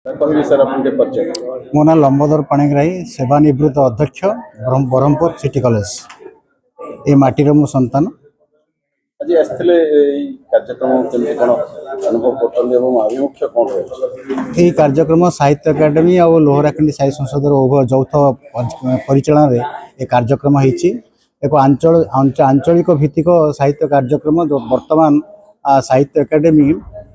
କହିବି ସାର୍ ଆପଣଙ୍କ ପରିଚୟ। ମୋ ନାଁ ଲମ୍ବୋଦର ପାଣିଗ୍ରାହୀ, ସେବାନିବୃତ୍ତ ଅଧ୍ୟକ୍ଷ, ବ୍ରହ୍ମପୁର ସିଟି କଲେଜ। ଏ ମାଟିର ମୁଁ ସନ୍ତାନ। ଆଜି ଆସିଥିଲେ ଏଇ କାର୍ଯ୍ୟକ୍ରମ କେମିତି କ'ଣ ଅନୁଭବ କରୁଛନ୍ତି ଏବଂ ଆଭିମୁଖ୍ୟ କ'ଣ ରହିଛି? ଏହି କାର୍ଯ୍ୟକ୍ରମ ସାହିତ୍ୟ ଏକାଡେମୀ ଆଉ ଲୋହରାଖଣ୍ଡି ସାହି ସଂସଦର ଉଭୟ ଯୌଥ ପରିଚାଳନାରେ ଏ କାର୍ଯ୍ୟକ୍ରମ ହେଇଛି। ଏକ ଆଞ୍ଚଳିକ ଭିତ୍ତିକ ସାହିତ୍ୟ କାର୍ଯ୍ୟକ୍ରମ ବର୍ତ୍ତମାନ ସାହିତ୍ୟ ଏକାଡେମୀ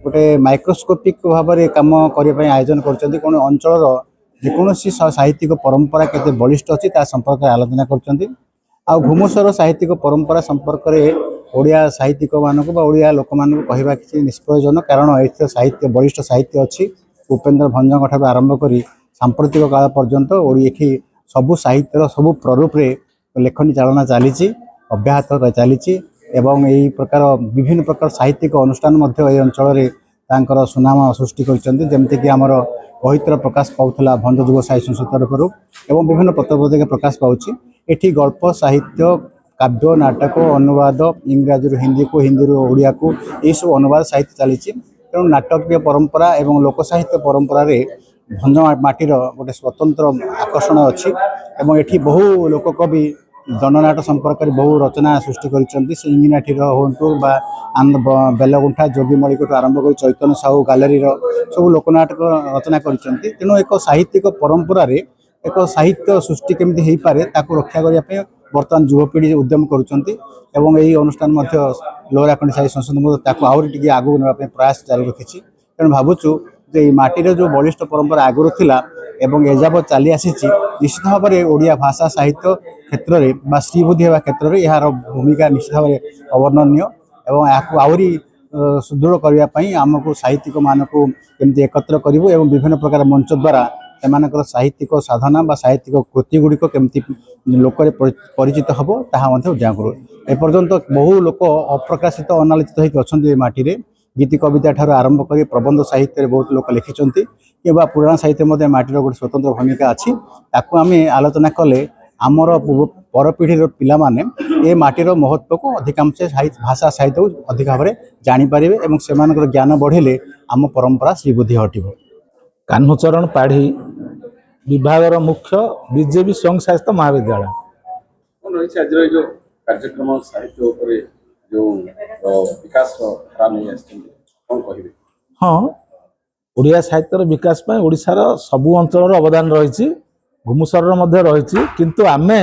ଗୋଟେ ମାଇକ୍ରୋସ୍କୋପିକ୍ ଭାବରେ କାମ କରିବା ପାଇଁ ଆୟୋଜନ କରୁଛନ୍ତି। କ'ଣ ଅଞ୍ଚଳର ଯେକୌଣସି ସାହିତ୍ୟିକ ପରମ୍ପରା କେତେ ବଳିଷ୍ଠ ଅଛି ତା ସମ୍ପର୍କରେ ଆଲୋଚନା କରୁଛନ୍ତି। ଆଉ ଭୁବନେଶ୍ୱର ସାହିତ୍ୟିକ ପରମ୍ପରା ସମ୍ପର୍କରେ ଓଡ଼ିଆ ସାହିତ୍ୟିକମାନଙ୍କୁ ବା ଓଡ଼ିଆ ଲୋକମାନଙ୍କୁ କହିବା କିଛି ନିଷ୍ପ୍ରୟୋଜନ, କାରଣ ଏଥିରେ ସାହିତ୍ୟ ବଳିଷ୍ଠ ସାହିତ୍ୟ ଅଛି। ଉପେନ୍ଦ୍ର ଭଞ୍ଜଙ୍କ ଠାରୁ ଆରମ୍ଭ କରି ସାମ୍ପ୍ରତିକ କାଳ ପର୍ଯ୍ୟନ୍ତ ଏଠି ସବୁ ସାହିତ୍ୟର ସବୁ ପ୍ରରୂପରେ ଲେଖନୀ ଚାଳନା ଚାଲିଛି, ଅବ୍ୟାହତ ଚାଲିଛି ଏବଂ ଏହି ପ୍ରକାର ବିଭିନ୍ନ ପ୍ରକାର ସାହିତ୍ୟିକ ଅନୁଷ୍ଠାନ ମଧ୍ୟ ଏହି ଅଞ୍ଚଳରେ ତାଙ୍କର ସୁନାମ ସୃଷ୍ଟି କରିଛନ୍ତି। ଯେମିତିକି ଆମର ବହିତ୍ର ପ୍ରକାଶ ପାଉଥିଲା ଭଞ୍ଜ ଯୁବ ସାହିତ୍ୟ ସଂସଦ ତରଫରୁ ଏବଂ ବିଭିନ୍ନ ପତ୍ରପତ୍ରିକା ପ୍ରକାଶ ପାଉଛି। ଏଠି ଗଳ୍ପ ସାହିତ୍ୟ, କାବ୍ୟ, ନାଟକ, ଅନୁବାଦ, ଇଂରାଜୀରୁ ହିନ୍ଦୀକୁ, ହିନ୍ଦୀରୁ ଓଡ଼ିଆକୁ ଏହିସବୁ ଅନୁବାଦ ସାହିତ୍ୟ ଚାଲିଛି। ତେଣୁ ନାଟକୀୟ ପରମ୍ପରା ଏବଂ ଲୋକ ସାହିତ୍ୟ ପରମ୍ପରାରେ ଭଞ୍ଜ ମାଟିର ଗୋଟେ ସ୍ୱତନ୍ତ୍ର ଆକର୍ଷଣ ଅଛି ଏବଂ ଏଠି ବହୁ ଲୋକକବି ଦଣ୍ଡନାଟ ସମ୍ପର୍କରେ ବହୁ ରଚନା ସୃଷ୍ଟି କରିଛନ୍ତି। ସେ ଇଂରାଜୀର ହୁଅନ୍ତୁ ବା ବେଲଗୁଣ୍ଠା ଯୋଗୀମଳିକଠୁ ଆରମ୍ଭ କରି ଚୈତନ୍ୟ ସାହୁ ଗାଲେରୀର ସବୁ ଲୋକନାଟକ ରଚନା କରିଛନ୍ତି। ତେଣୁ ଏକ ସାହିତ୍ୟିକ ପରମ୍ପରାରେ ଏକ ସାହିତ୍ୟ ସୃଷ୍ଟି କେମିତି ହେଇପାରେ ତାକୁ ରକ୍ଷା କରିବା ପାଇଁ ବର୍ତ୍ତମାନ ଯୁବପିଢ଼ି ଉଦ୍ୟମ କରୁଛନ୍ତି ଏବଂ ଏହି ଅନୁଷ୍ଠାନ ମଧ୍ୟ ଲୋହରାଖଣ୍ଡି ସାହି ସଂସଦ ମଧ୍ୟ ତାକୁ ଆହୁରି ଟିକେ ଆଗକୁ ନେବା ପାଇଁ ପ୍ରୟାସ ଜାରି ରଖିଛି। ତେଣୁ ଭାବୁଛୁ ଯେ ଏହି ମାଟିରେ ଯେଉଁ ବଳିଷ୍ଠ ପରମ୍ପରା ଆଗରୁ ଥିଲା ଏବଂ ଏଯାବତ ଚାଲି ଆସିଛି, ନିଶ୍ଚିତ ଭାବରେ ଓଡ଼ିଆ ଭାଷା ସାହିତ୍ୟ କ୍ଷେତ୍ରରେ ବା ଶ୍ରୀବୁଦ୍ଧି ହେବା କ୍ଷେତ୍ରରେ ଏହାର ଭୂମିକା ନିଶ୍ଚିତ ଭାବରେ ଅବର୍ଣ୍ଣନୀୟ ଏବଂ ଏହାକୁ ଆହୁରି ସୁଦୃଢ଼ କରିବା ପାଇଁ ଆମକୁ ସାହିତ୍ୟିକମାନଙ୍କୁ କେମିତି ଏକତ୍ର କରିବୁ ଏବଂ ବିଭିନ୍ନ ପ୍ରକାର ମଞ୍ଚ ଦ୍ୱାରା ସେମାନଙ୍କର ସାହିତ୍ୟିକ ସାଧନା ବା ସାହିତ୍ୟିକ କୃତି ଗୁଡ଼ିକ କେମିତି ଲୋକରେ ପରିଚିତ ହେବ ତାହା ମଧ୍ୟ ଉଦ୍ୟମ କରୁ। ଏପର୍ଯ୍ୟନ୍ତ ବହୁ ଲୋକ ଅପ୍ରକାଶିତ ଅନାଲୋଚିତ ହୋଇକି ଅଛନ୍ତି ଏ ମାଟିରେ। ଗୀତି କବିତା ଠାରୁ ଆରମ୍ଭ କରି ପ୍ରବନ୍ଧ ସାହିତ୍ୟରେ ବହୁତ ଲୋକ ଲେଖିଛନ୍ତି କିମ୍ବା ପୁରାଣ ସାହିତ୍ୟ ମଧ୍ୟ ମାଟିର ଗୋଟେ ସ୍ୱତନ୍ତ୍ର ଭୂମିକା ଅଛି। ତାକୁ ଆମେ ଆଲୋଚନା କଲେ ଆମର ପରପିଢ଼ିର ପିଲାମାନେ ଏ ମାଟିର ମହତ୍ତ୍ୱକୁ ଅଧିକାଂଶ ଭାଷା ସାହିତ୍ୟକୁ ଅଧିକ ଭାବରେ ଜାଣିପାରିବେ ଏବଂ ସେମାନଙ୍କର ଜ୍ଞାନ ବଢ଼ିଲେ ଆମ ପରମ୍ପରା ଶ୍ରୀବୁଦ୍ଧି ହଟିବ। କାହ୍ନୁଚରଣ ପାଢ଼ୀ ବିଭାଗର ମୁଖ୍ୟ, ବିଜେପି ସ୍ୱୟଂ ଶାସିତ ମହାବିଦ୍ୟାଳୟ। କ'ଣ ରହିଛି ଆଜିର ଏଇ ଯେଉଁ କାର୍ଯ୍ୟକ୍ରମ ସାହିତ୍ୟ ଉପରେ ଯେଉଁ ବିକାଶର ଧାରା ନେଇ ଆସିଛନ୍ତି କ'ଣ କହିବେ? ହଁ, ଓଡ଼ିଆ ସାହିତ୍ୟର ବିକାଶ ପାଇଁ ଓଡ଼ିଶାର ସବୁ ଅଞ୍ଚଳର ଅବଦାନ ରହିଛି, ଭୁବନେଶ୍ୱରର ମଧ୍ୟ ରହିଛି। କିନ୍ତୁ ଆମେ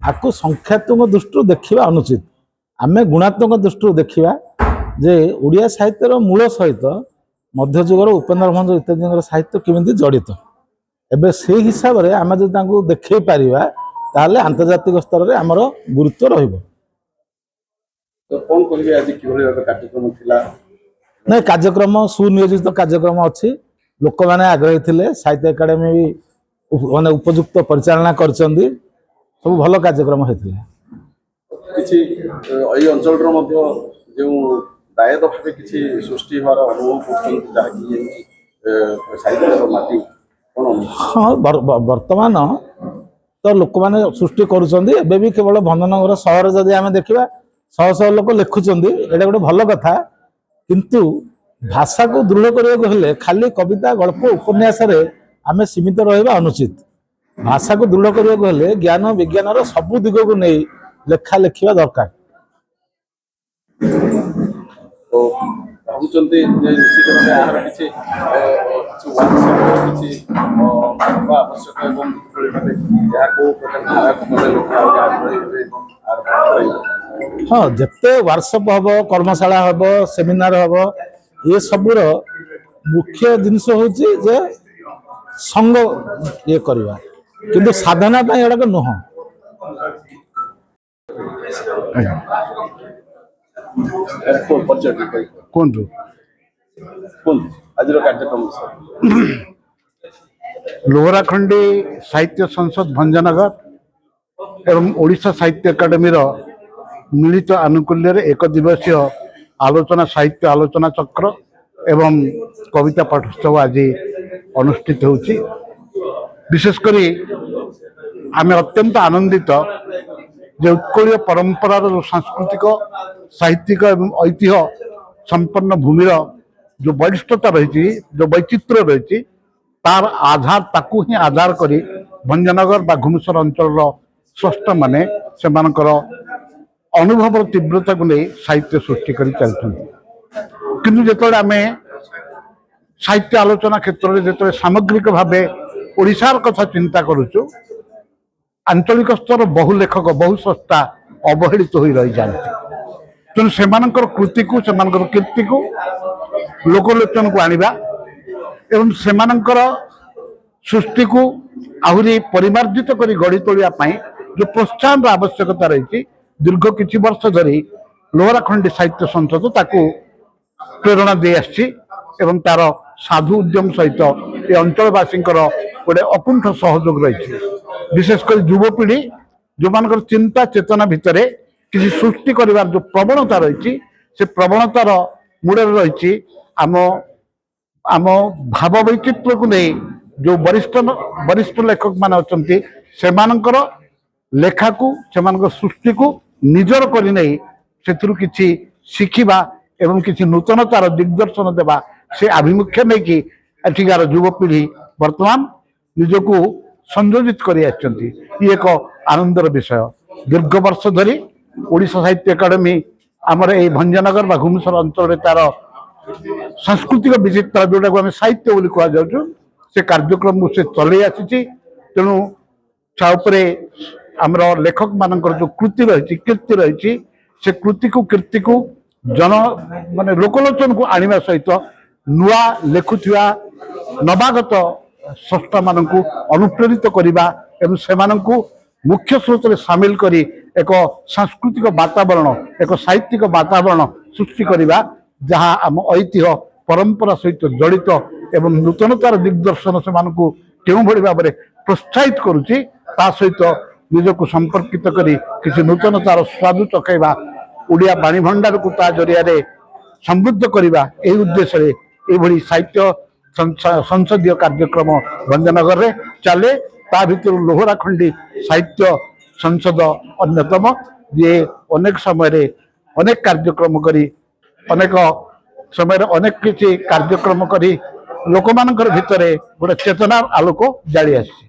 ଆକୁ ସଂଖ୍ୟାତ୍ମକ ଦୃଷ୍ଟିରୁ ଦେଖିବା ଅନୁଚିତ। ଆମେ ଗୁଣାତ୍ମକ ଦୃଷ୍ଟିରୁ ଦେଖିବା ଯେ ଓଡ଼ିଆ ସାହିତ୍ୟର ମୂଳ ସହିତ ମଧ୍ୟଯୁଗର ଉପେନ୍ଦ୍ର ଭଞ୍ଜ ଇତ୍ୟାଦିଙ୍କର ସାହିତ୍ୟ କେମିତି ଜଡ଼ିତ। ଏବେ ସେଇ ହିସାବରେ ଆମେ ଯଦି ତାଙ୍କୁ ଦେଖେଇ ପାରିବା ତାହେଲେ ଆନ୍ତର୍ଜାତିକ ସ୍ତରରେ ଆମର ଗୁରୁତ୍ୱ ରହିବ। ତ କ'ଣ କହିବେ ଆଜି କିଭଳି ଭାବେ କାର୍ଯ୍ୟକ୍ରମ ଥିଲା? ନାଇଁ, କାର୍ଯ୍ୟକ୍ରମ ସୁନିಯೋଜିତ କାର୍ଯ୍ୟକ୍ରମ ଅଛି। ଲୋକମାନେ ଆଗ୍ରହୀ ଥିଲେ, ସାହିତ୍ୟ ଏକାଡେମୀ ମାନେ ଉପଯୁକ୍ତ ପରିଚାଳନା କରିଛନ୍ତି। ସବୁ ଭଲ କାର୍ଯ୍ୟକ୍ରମ ହେଇଥିଲା। କିଛି ଏଇ ଅଞ୍ଚଳର ମଧ୍ୟ ଯେଉଁ ଦାୟଦ ଭାବେ କିଛି ସୃଷ୍ଟି ହେବାର ଅନୁଭବ କରୁଛନ୍ତି ଯାହାକି ସାହିତ୍ୟର ମାଟି କ'ଣ? ହଁ, ବର୍ତ୍ତମାନ ତ ଲୋକମାନେ ସୃଷ୍ଟି କରୁଛନ୍ତି। ଏବେ ବି କେବଳ ଭଞ୍ଜନଗର ସହର ଯଦି ଆମେ ଦେଖିବା ଶହ ଶହ ଲୋକ ଲେଖୁଛନ୍ତି, ଏଇଟା ଗୋଟେ ଭଲ କଥା। କିନ୍ତୁ ଭାଷାକୁ ଦୃଢ଼ କରିବାକୁ ହେଲେ ଖାଲି କବିତା, ଗଳ୍ପ, ଉପନ୍ୟାସରେ ଆମେ ସୀମିତ ରହିବା ଅନୁଚିତ। ଭାଷାକୁ ଦୃଢ଼ କରିବାକୁ ହେଲେ ଜ୍ଞାନ ବିଜ୍ଞାନର ସବୁ ଦିଗକୁ ନେଇ ଲେଖା ଲେଖିବା ଦରକାର। ଭାବୁଛନ୍ତି ଯେ ନିଶ୍ଚିତ ଭାବେ ଏହାର କିଛି କିଛି ଆବଶ୍ୟକ ଏବଂ ଏହାକୁ ଧାରାକୁ ଗଲେ ଲୋକ ଆଗ୍ରହୀ ହେବେ ଏବଂ ହଁ, ଯେତେ ୱାର୍କସପ୍ ହେବ, କର୍ମଶାଳା ହେବ, ସେମିନାର ହେବ, ଏସବୁର ମୁଖ୍ୟ ଜିନିଷ ହେଉଛି ଯେ ସଙ୍ଗ ଇଏ କରିବା, କିନ୍ତୁ ସାଧନା ପାଇଁ ଏଗୁଡ଼ାକ ନୁହଁ। କୁହନ୍ତୁ ଆଜିର କାର୍ଯ୍ୟକ୍ରମ ଲୋହରାଖଣ୍ଡି ସାହିତ୍ୟ ସଂସଦ ଭଞ୍ଜନଗର ଏବଂ ଓଡ଼ିଶା ସାହିତ୍ୟ ଏକାଡେମୀର ମିଳିତ ଆନୁକୂଲ୍ୟରେ ଏକ ଦିବସୀୟ ଆଲୋଚନା ସାହିତ୍ୟ ଆଲୋଚନା ଚକ୍ର ଏବଂ କବିତା ପାଠୋତ୍ସବ ଆଜି ଅନୁଷ୍ଠିତ ହେଉଛି। ବିଶେଷ କରି ଆମେ ଅତ୍ୟନ୍ତ ଆନନ୍ଦିତ ଯେ ଉତ୍କଳୀୟ ପରମ୍ପରାର ଯେଉଁ ସାଂସ୍କୃତିକ ସାହିତ୍ୟିକ ଏବଂ ଐତିହ୍ୟ ସମ୍ପନ୍ନ ଭୂମିର ଯେଉଁ ବଳିଷ୍ଠତା ରହିଛି, ଯେଉଁ ବୈଚିତ୍ର୍ୟ ରହିଛି, तार आधार ताकू ही आधार करी भंजनगर बा घुमुसर अंचल स्रष्टा माने सेमानकर अनुभव तीव्रता को नहीं साहित्य सृष्टि कर चलते जो आम साहित्य आलोचना क्षेत्र में जो सामग्रिक भाव ओडिशार कथा चिंता करुचु आंचलिक स्तर बहु लेखक बहु स्रष्टा अवहेलित हो रही जाती तेणु से कृति को कीर्ति को लोकलोचन को आनिबा एवं सेमानंकर सृष्टि को आहुरी परिमार्जित कर गढ़ी तोलिया जो प्रोत्साहन आवश्यकता रही दीर्घ किछि वर्ष धरी लोहराखंडी साहित्य संसद ताकू प्रेरणा दे आसी एवं तार साधु उद्यम सहित ये अंचलवासी गोटे अकुंठ सहयोग रही विशेषकर युवपीढ़ी जो मान चिंता चेतना भितर किसी सृष्टि कर जो प्रवणता रही से प्रवणतार मूल रही आम आम भाव वैचित्र्य को नहीं जो वरिष्ठ लेखक मान अच्छा लेखा को सृष्टि को निजर कर नहीं से किसी शिखा एवं किसी नूतनतार दिग्दर्शन देवा से आभिमुख्य नहीं कि एठिकार युवपीढ़ी वर्तमान निजक संयोजित कर एक आनंदर विषय दीर्घ वर्ष धरी ओडिशा साहित्य एकाडेमी आमर ये भंजनगर बा घुमुसर अंचल तार सांस्कृतिक विचित्रता जोटा आम साहित्य बोली कह जाऊँ से कार्यक्रम से चलई आसी तेणु ताऊपरे आमर लेखक मानकर जो कृति रही कीर्ति रही से कृति को कीर्ति को जन माने लोकलोचन को आनिबा सहित नुआ लेखुथिया नवागत स्रष्टा मान अनुप्रेरित करने एवं सेमानंकु मुख्य स्रोत में सामिल करी एक सांस्कृतिक वातावरण एक साहित्यिक वातावरण सृष्टि करने जहाँ आम ऐतिह्य परंपरा सहित जड़ित एवं नूतनतार दिग्दर्शन से क्यों भली भाव में प्रोत्साहित करुच्ची ता सहित निजक संपर्कित करी किसी नूतनतार स्वादु चखैबा ओडिया बाणी भंडार को ता जरिया समृद्ध करने यही उद्देश्य ये साहित्य संसदीय कार्यक्रम भंजनगर में चले ता भितर लोहराखंडी साहित्य संसद अन्यतम जे अनेक समय अनेक कार्यक्रम करी अनेक समय अनेक किसी कार्यक्रम करी लोक भितर गोटे चेतनार आलोक जाली आसी।